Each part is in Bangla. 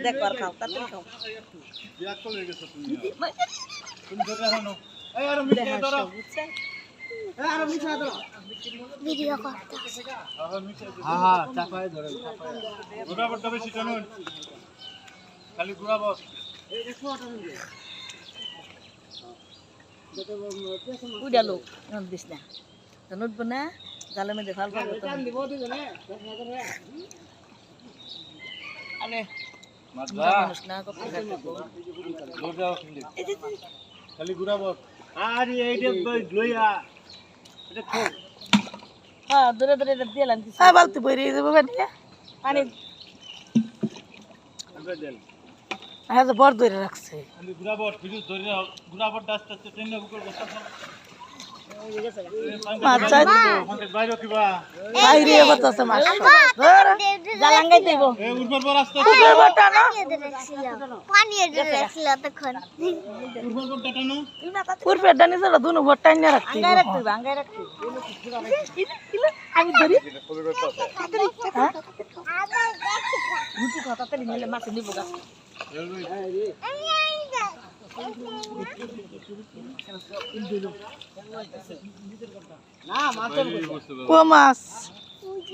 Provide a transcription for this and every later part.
দেখো আর খাও তাতে খাও ভিডিও করতে হ্যাঁ চাপায় ধরে গুড়াবটা বেশি টানুন খালি গুড়াবট উড়ালো দিস না উঠবো না জালের মধ্যে ফাল ফাল আরে মানুষ না খালি গুড়াবট আর এইটা লইয়া এটা খো হ্যাঁ দূরে দূরে দিলাম বালতি বইরে যাবো পানি হ্যাঁ তো বড় ধরে রাখছে গুড়াবট ভিডিও ধরে গুড়াবট আস্তে আস্তে ট্রেনে বুকের বসা বাইরে কিবা বাইরে বতাছে মাছ জালাঙ্গাই দেব এই উর্বর বড় আস্তে উর্বর বড়টা না পানি এনে রাখছিল তখন উর্বর বড়টা টানো উর্বর ডানি সারা দুনো বড় টাইনা রাখতে আঙ্গাই রাখতে আমি ধরি হ্যাঁ মুটি কথা তালি নিলে মাছ নিব গা না মাছের ও মাছ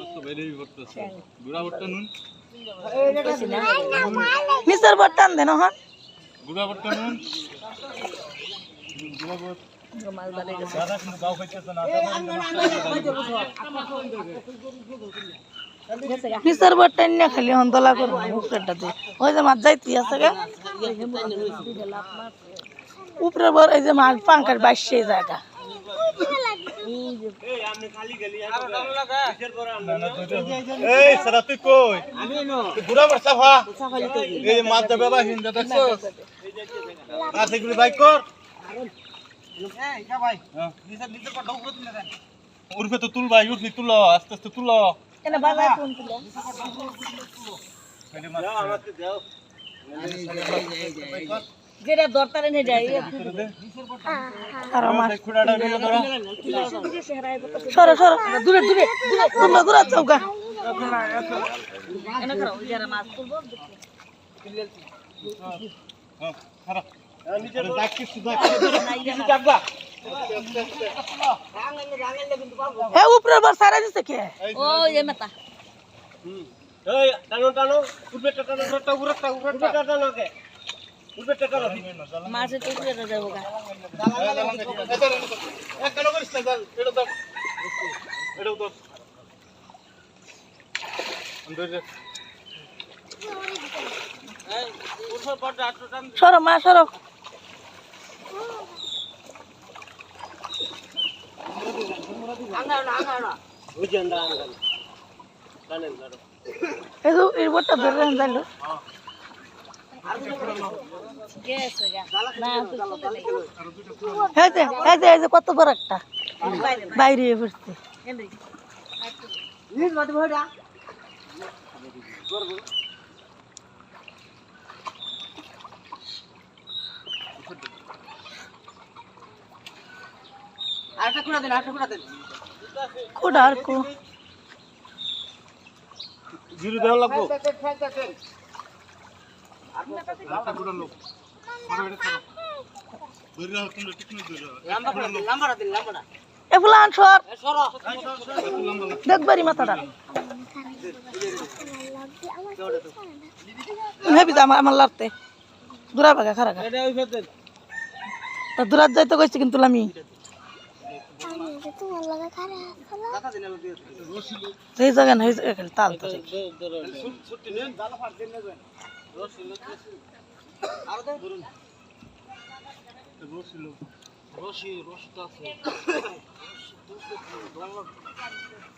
তো বাইরেই করতেছে গুড়াবটটা নুন নিচের বড় টান দেন হন গুড়াবটটা নুন গুড়াবট মাছ বাড়ে গেছে দাদা কিন্তু গাও খাইতেছে না নিচের বড় টাইনা খালি হন্তলা করব উপরেরটা দে ওই যে মাছ যাইতি আছে গা উপরে বড় এই যে মাছ পাঙ্কার বাইশে জায়গা এই সারা তুই কই গুড়াবট সাফা এই মাছ দে বাবা হিন্দা দেখছস মাছ এগুলো বাইক কর এই যা ভাই নিচে নিচে পড় দাও উপরে দেন উর্ফে তো তুল ভাই উর্ফে তুল আস্তে আস্তে তুল এনে বাজার কোন তুলে আমাকে দাও যেটা দরকারে নে যাই আর আমার খুড়াটা নিয়ে ধরো সরো সরো দূরে দূরে দূরে তোমরা দূরে চৌকা এনে করো যারা মাছ তুলবো হ্যাঁ খারাপ নিচে দাগ কিছু দাগবা এ উপরে বড় সারা দিছে কে ও এ মাতা এই টানো টানো উঠবে টানো টানো উড়টা উড়টা টানো কে উঠবে টানো মাছে তো উপরে যাবো গা এক কালো করিস না এটা দাও এটাও দাও আন্দর এই উঠো পড় আটটো টান সরো মা সরো ওই যে আন্দা আন্দা টানেন ধরো এই বড়টা ধরে রাখেন জানো এই যে কত বড় একটা বাইরে পড়ছে কোডা আর কো জিরো দেওয়া লাগবো আটা গুড়া লোক এ ফুলান সর দেখবারি মাথাটা হেবি আমার আমার লাগতে দূরা ভাগা খারাপ তা দূরাত যাইতে কইছি কিন্তু আমি এই জায়গা না এই জায়গা খালি তাল তো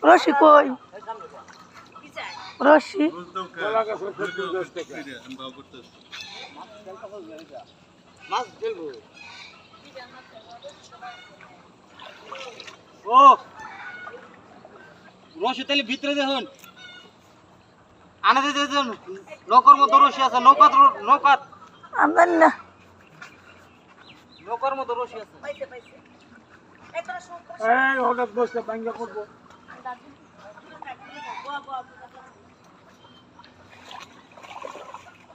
রশি কই রশি ও রশি তাহলে ভিতরে দেখুন আনাতে দেখুন নৌকার মতো রশি আছে নৌকাত নৌকাত আমদানি না নৌকার মতো রশি আছে পাইছে পাইছে এই হঠাৎ বসতে ভাঙ্গা করবো